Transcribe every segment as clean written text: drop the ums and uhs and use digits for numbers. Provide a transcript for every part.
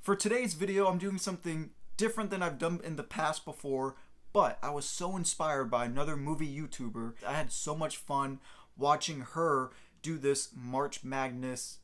For today's video, I'm doing something different than I've done in the past before, but I was so inspired by another movie YouTuber. I had so much fun watching her do this March Madness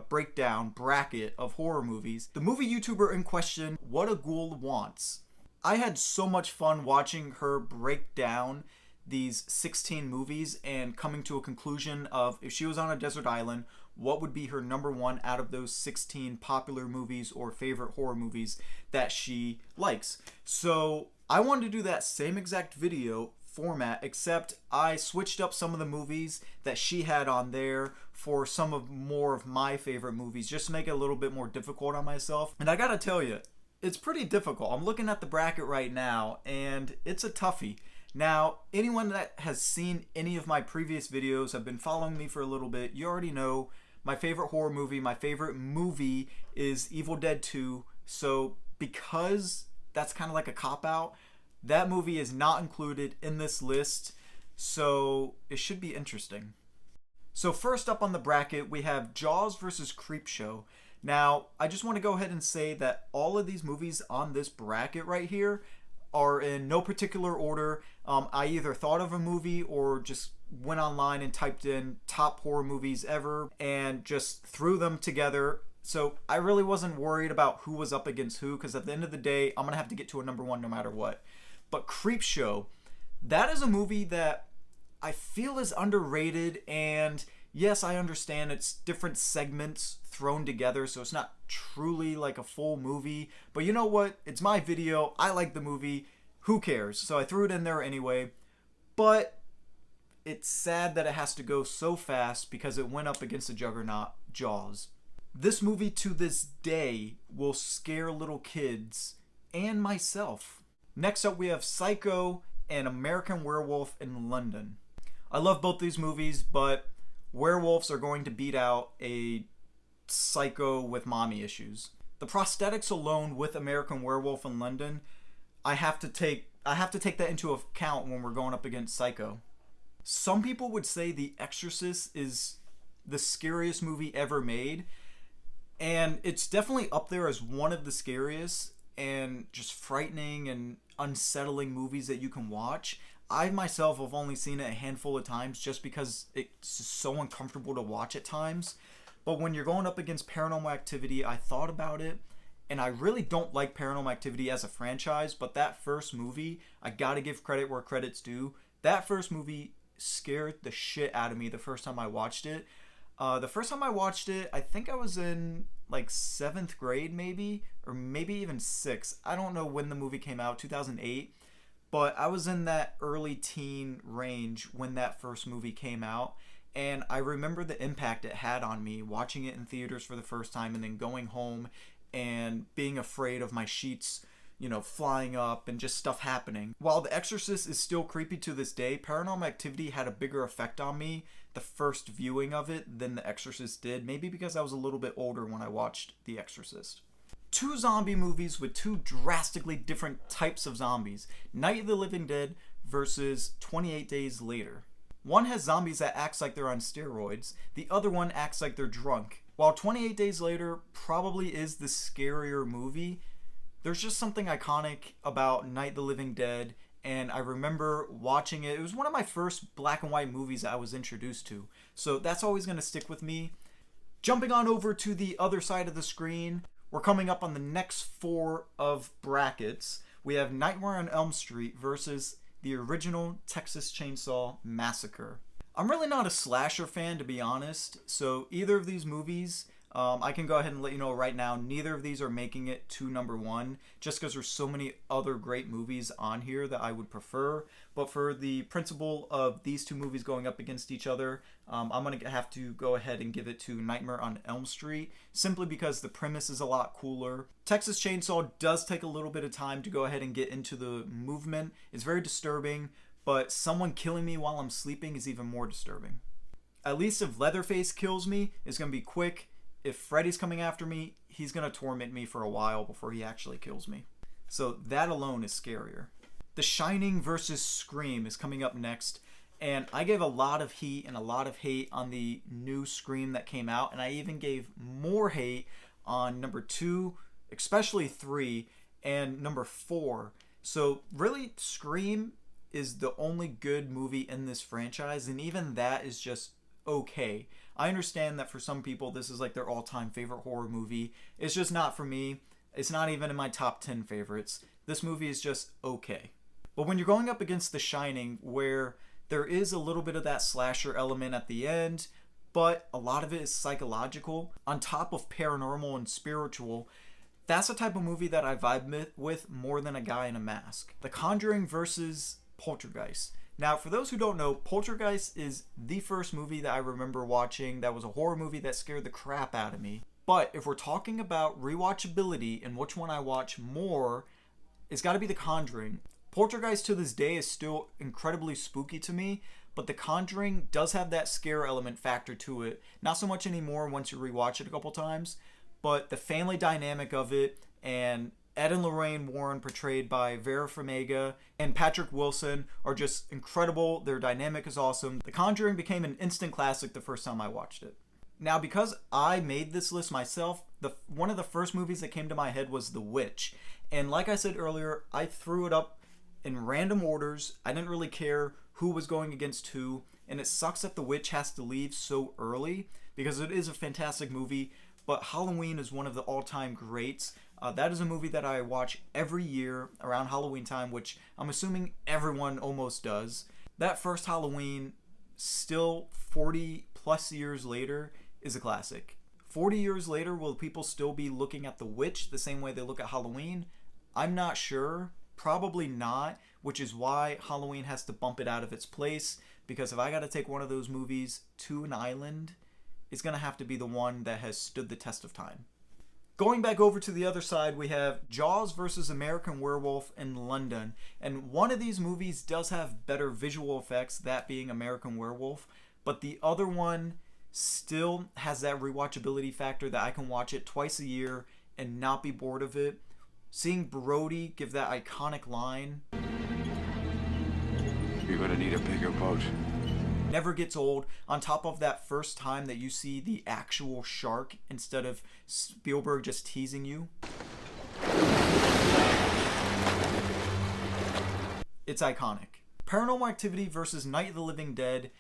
breakdown bracket of horror movies. The movie YouTuber in question, What a Ghoul Wants. I had so much fun watching her break down these 16 movies and coming to a conclusion of if she was on a desert island, what would be her number one out of those 16 popular movies or favorite horror movies that she likes. So I wanted to do that same exact video format, except I switched up some of the movies that she had on there for some of more of my favorite movies, just to make it a little bit more difficult on myself. And I gotta tell you, it's pretty difficult. I'm looking at the bracket right now and it's a toughie. Now, anyone that has seen any of my previous videos, have been following me for a little bit, you already know my favorite horror movie. My favorite movie is Evil Dead 2. So because that's kind of like a cop-out, that movie is not included in this list. So it should be interesting. So first up on the bracket, we have Jaws versus Creepshow. Now, I just want to go ahead and say that all of these movies on this bracket right here are in no particular order. I either thought of a movie or just went online and typed in top horror movies ever and just threw them together. So I really wasn't worried about who was up against who, because at the end of the day, I'm going to have to get to a number one no matter what. But Creepshow, that is a movie that I feel is underrated, and yes, I understand it's different segments thrown together, so it's not truly like a full movie. But you know what? It's my video. I like the movie. Who cares? So I threw it in there anyway. But it's sad that it has to go so fast because it went up against the juggernaut, Jaws. This movie to this day will scare little kids and myself. Next up, we have Psycho and American Werewolf in London. I love both these movies, but werewolves are going to beat out a Psycho with mommy issues. The prosthetics alone with American Werewolf in London, I have to take that into account when we're going up against Psycho. Some people would say The Exorcist is the scariest movie ever made, and it's definitely up there as one of the scariest and just frightening and unsettling movies that you can watch. I myself have only seen it a handful of times just because it's so uncomfortable to watch at times. But when you're going up against Paranormal Activity, I thought about it, and I really don't like Paranormal Activity as a franchise, but that first movie, I gotta give credit where credit's due. That first movie scared the shit out of me the first time I watched it. The first time I watched it, I think I was in like 7th grade maybe, or maybe even 6th. I don't know when the movie came out, 2008. But I was in that early teen range when that first movie came out. And I remember the impact it had on me watching it in theaters for the first time and then going home and being afraid of my sheets, flying up and just stuff happening. While The Exorcist is still creepy to this day, Paranormal Activity had a bigger effect on me the first viewing of it than The Exorcist did. Maybe because I was a little bit older when I watched The Exorcist. Two zombie movies with two drastically different types of zombies. Night of the Living Dead versus 28 Days Later. One has zombies that acts like they're on steroids. The other one acts like they're drunk. While 28 Days Later probably is the scarier movie, there's just something iconic about Night of the Living Dead, and I remember watching it. It was one of my first black and white movies that I was introduced to, so that's always going to stick with me. Jumping on over to the other side of the screen, we're coming up on the next 4 of brackets. We have Nightmare on Elm Street versus the original Texas Chainsaw Massacre. I'm really not a slasher fan, to be honest, so either of these movies, I can go ahead and let you know right now, neither of these are making it to number one, just because there's so many other great movies on here that I would prefer. But for the principle of these two movies going up against each other, I'm going to have to go ahead and give it to Nightmare on Elm Street, simply because the premise is a lot cooler. Texas Chainsaw does take a little bit of time to go ahead and get into the movement. It's very disturbing, but someone killing me while I'm sleeping is even more disturbing. At least if Leatherface kills me, it's going to be quick. If Freddy's coming after me, he's going to torment me for a while before he actually kills me. So that alone is scarier. The Shining versus Scream is coming up next. And I gave a lot of heat and a lot of hate on the new Scream that came out. And I even gave more hate on number 2, especially 3 and number 4. So really, Scream is the only good movie in this franchise, and even that is just okay. I understand that for some people this is like their all-time favorite horror movie. It's just not for me. It's not even in my top 10 favorites. This movie is just okay. But when you're going up against The Shining, where there is a little bit of that slasher element at the end, but a lot of it is psychological, on top of paranormal and spiritual, that's the type of movie that I vibe with more than A Guy in a Mask. The Conjuring versus Poltergeist. Now, for those who don't know, Poltergeist is the first movie that I remember watching that was a horror movie that scared the crap out of me. But if we're talking about rewatchability and which one I watch more, it's got to be The Conjuring. Poltergeist to this day is still incredibly spooky to me, but The Conjuring does have that scare element factor to it. Not so much anymore once you rewatch it a couple times, but the family dynamic of it, and Ed and Lorraine Warren, portrayed by Vera Farmiga and Patrick Wilson, are just incredible. Their dynamic is awesome. The Conjuring became an instant classic the first time I watched it. Now, because I made this list myself, one of the first movies that came to my head was The Witch. And like I said earlier, I threw it up in random orders. I didn't really care who was going against who. And it sucks that The Witch has to leave so early, because it is a fantastic movie. But Halloween is one of the all-time greats. That is a movie that I watch every year around Halloween time, which I'm assuming everyone almost does. That first Halloween, still 40 plus years later, is a classic. 40 years later, will people still be looking at The Witch the same way they look at Halloween? I'm not sure. Probably not, which is why Halloween has to bump it out of its place, because if I got to take one of those movies to an island, it's going to have to be the one that has stood the test of time. Going back over to the other side, we have Jaws versus American Werewolf in London. And one of these movies does have better visual effects, that being American Werewolf. But the other one still has that rewatchability factor that I can watch it twice a year and not be bored of it. Seeing Brody give that iconic line, "You're gonna need a bigger boat," never gets old. On top of that first time that you see the actual shark instead of Spielberg just teasing you. It's iconic. Paranormal Activity versus Night of the Living Dead.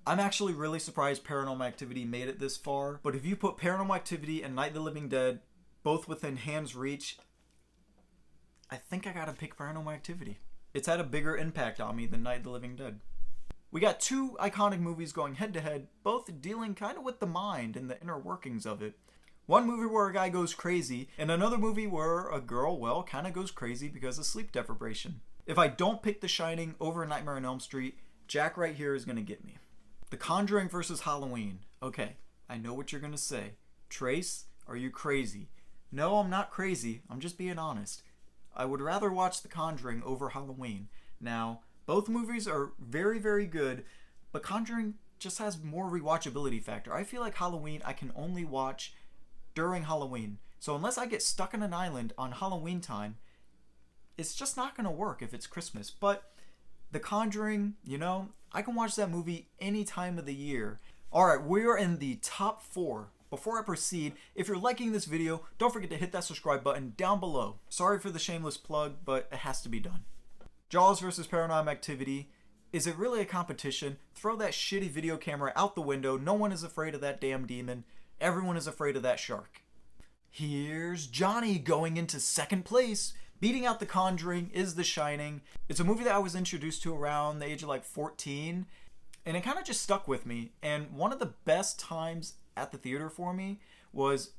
I'm actually really surprised Paranormal Activity made it this far. But if you put Paranormal Activity and Night of the Living Dead both within hand's reach, I think I gotta pick Paranormal Activity. It's had a bigger impact on me than Night of the Living Dead. We got two iconic movies going head to head, both dealing kind of with the mind and the inner workings of it. One movie where a guy goes crazy, and another movie where a girl, well, kind of goes crazy because of sleep deprivation. If I don't pick The Shining over Nightmare on Elm Street, Jack right here is going to get me. The Conjuring versus Halloween. Okay, I know what you're going to say. Trace, are you crazy? No, I'm not crazy. I'm just being honest. I would rather watch The Conjuring over Halloween. Now, both movies are very, very good, but Conjuring just has more rewatchability factor. I feel like Halloween I can only watch during Halloween. So unless I get stuck on an island on Halloween time, it's just not going to work if it's Christmas. But The Conjuring, I can watch that movie any time of the year. Alright, we're in the top 4. Before I proceed, if you're liking this video, don't forget to hit that subscribe button down below. Sorry for the shameless plug, but it has to be done. Jaws versus Paranormal Activity. Is it really a competition? Throw that shitty video camera out the window. No one is afraid of that damn demon. Everyone is afraid of that shark. Here's Johnny going into second place. Beating out The Conjuring is The Shining. It's a movie that I was introduced to around the age of 14. And it kind of just stuck with me. And one of the best times at the theater for me was,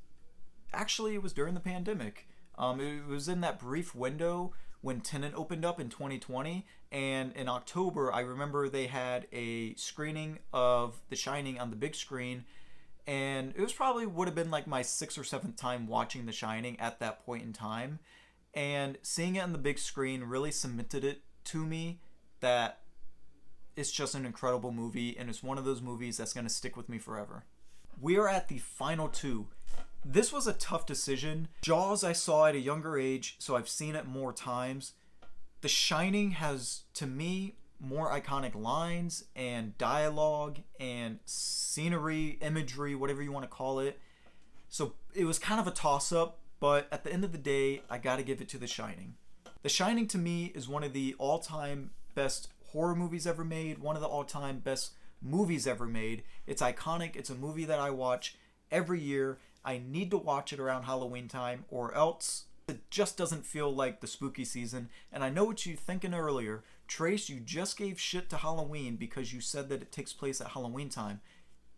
actually, it was during the pandemic. It was in that brief window when Tenet opened up in 2020, and in October I remember they had a screening of The Shining on the big screen, and it was probably would have been like my 6th or 7th time watching The Shining at that point in time, and seeing it on the big screen really cemented it to me that it's just an incredible movie, and it's one of those movies that's going to stick with me forever. We are at the final 2. This was a tough decision. Jaws I saw at a younger age, so I've seen it more times. The Shining has, to me, more iconic lines and dialogue and scenery, imagery, whatever you want to call it. So it was kind of a toss-up, but at the end of the day, I gotta give it to The Shining. The Shining to me is one of the all-time best horror movies ever made, one of the all-time best movies ever made. It's iconic. It's a movie that I watch every year. I need to watch it around Halloween time, or else it just doesn't feel like the spooky season. And I know what you were thinking earlier. Trace, you just gave shit to Halloween because you said that it takes place at Halloween time.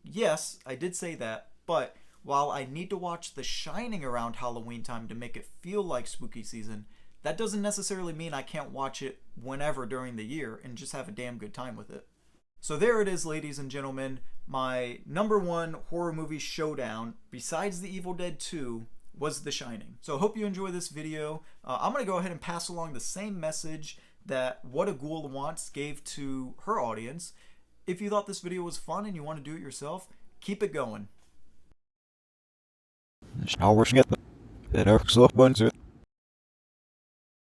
Yes, I did say that, but while I need to watch The Shining around Halloween time to make it feel like spooky season, that doesn't necessarily mean I can't watch it whenever during the year and just have a damn good time with it. So there it is, ladies and gentlemen. My number one horror movie showdown, besides The Evil Dead 2, was The Shining. So I hope you enjoy this video. I'm going to go ahead and pass along the same message that What A Ghoul Wants gave to her audience. If you thought this video was fun and you want to do it yourself, keep it going. Snarare det är också bunset.